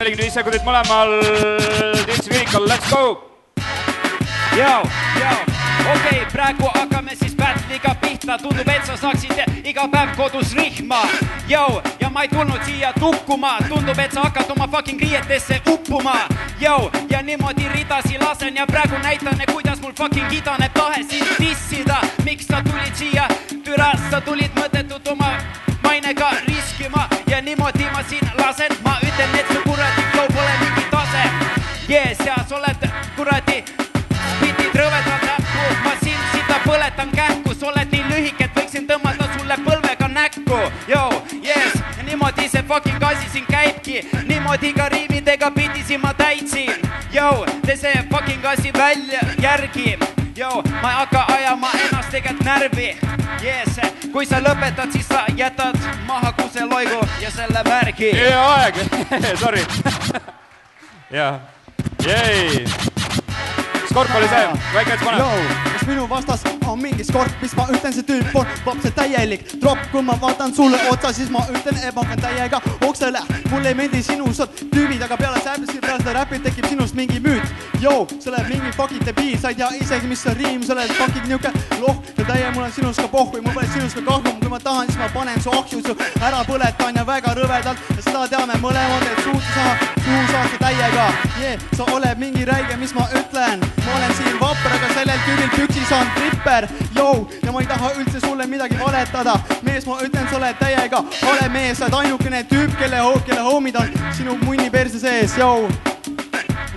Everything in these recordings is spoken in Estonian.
45 sekundit mõlemal Tiltsi kirikal, let's go! Okei, praegu hakkame siis battliga pihta. Tundub, et sa saaksid iga päev kodus rihma. Ja ma ei tulnud siia tukkuma. Tundub, et sa hakkad oma fucking riietesse uppuma. Ja niimoodi ridasi lasen ja praegu näitan, kuidas mul fucking idaneb tahe sind dissida. Miks sa tulid siia? Türas, sa tulid mõttetut oma mainega riskima. Ja niimoodi ma siin lasen. Ma ütlen, et su kuradi flow pole mingi tase. Ja sa oled kuradi spitid rõvedad näppu. Ma siin sida põletan kähku. Sa oled nii lühike, et võiksin tõmmata sulle põlvega näkku. Ja niimoodi see fucking asi siin käibki. Niimoodi ka riimidega pidisi ma täitsin. Tee see fucking asi välja järgi. Ma ei hakka ajama ennast tegelikult närvi. Kui sa lõpetad, siis sa jätad maha kuse loigu ja selle märgi. Aeg, sorry. Jäi. Skorp oli see, väike et pane. Kas minu vastas on mingi skorp, mis ma ütlen, see tüüp on lapse täielik drop. Kui ma vaatan sulle otsa, siis ma ütlen, et ma hakkan täiega oksele. Mulle ei meeldi sinus tüübid, aga peale seda räpid tekib sinust mingi müüt. Sa oled mingi fucking debiil, sa ei tea isegi mis see riim, sa oled fucking niuke loh ja täie mul on sinust ka pohhu. Mul pole sinust ka kahju, kui ma tahan, siis ma panen su ahju su ära põletan ja väga rõvedalt. Ja seda teame mõlemad, et suhu saate täiega. Sa oled mingi räige, mis ma ütlen. Ma olen siin vapper, aga sellel küüril püksis on tripper. Ja ma ei taha üldse sulle midagi valetada. Mees, ma ütlen, sa oled täiega ole mees, sa oled ainukene tüüp, kelle homid on sinu munni perse sees.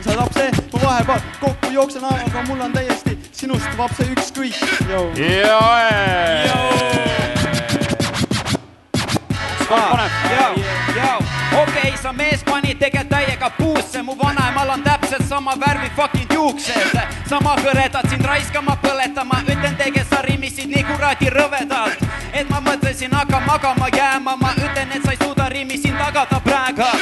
Sa lapse, ma vahepeal kokku jooksen, aga mul on täiesti sinust vapse ükskõik. Okei, sa mees pani tegelikult täiega puusse. Mu vanaemal on täpselt sama värvi fucking juuksed. Sama hõredad sind raiskama põletama. Ütlen tege, sa rimisid nii kuradi rõvedalt, et ma mõtlesin hakka magama jääma. Ma ütlen, et sa ei suuda rimi siin tagada praega.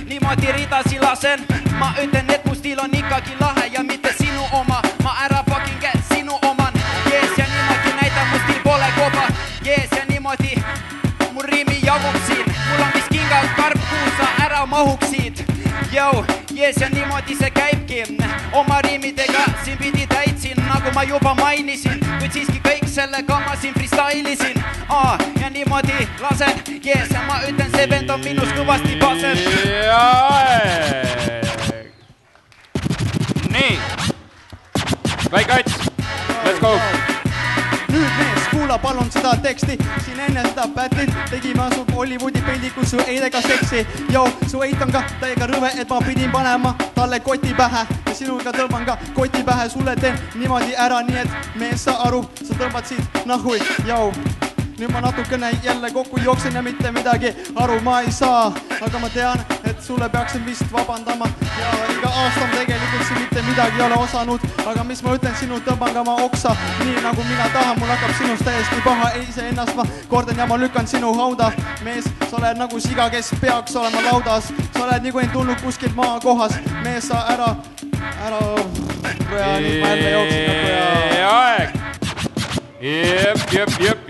Niimoodi ridasi lasen. Ma ütlen, et mu stiil on ikkagi lahe ja mitte sinu oma. Ma ära fucking sinu oman. Ja niimoodi näitan, mu stiil pole koba. Ja niimoodi mu riimi javub siin. Mul on mis kingal karp, kuhu sa ära mahuksid. Ja niimoodi see käibki. Oma riimidega siin pidi täitsin, nagu ma juba mainisin. Kuid siiski kõik sellega ma siin freestylisin. Ja niimoodi lasen. Ja ma ütlen, see vend on minus kõvasti pasem. Nii. Väike Ats. Let's go. Nüüd mees, kuula palun seda teksti. Siin enne seda battlit tegime su Hollywoodi peldikus su eidega seksi. Su eit on ka täiega rõve, et ma pidin panema talle koti pähe. Ja sinuga tõmban ka koti pähe. Sulle teen niimoodi ära, nii et mees sa aru, sa tõmbad siit nahui. Nüüd ma natukene jälle kokku jooksen ja mitte midagi aru ma ei saa. Aga ma tean, et sulle peaksin vist vabandama. Ja iga aastam tegelikult siin mitte midagi ei ole osanud. Aga mis ma ütlen, sinu tõmban ka ma oksa. Nii nagu mina tahan, mul hakkab sinust täiesti paha. Ise ennast ma kordan ja ma lükkan sinu hauda. Mees, sa oled nagu siga, kes peaks olema laudas. Sa oled nii kui ei tulnud kuskilt maa kohas. Mees, sa ära. Nüüd ma jälle jooksin nagu ja... Aeg. Jep.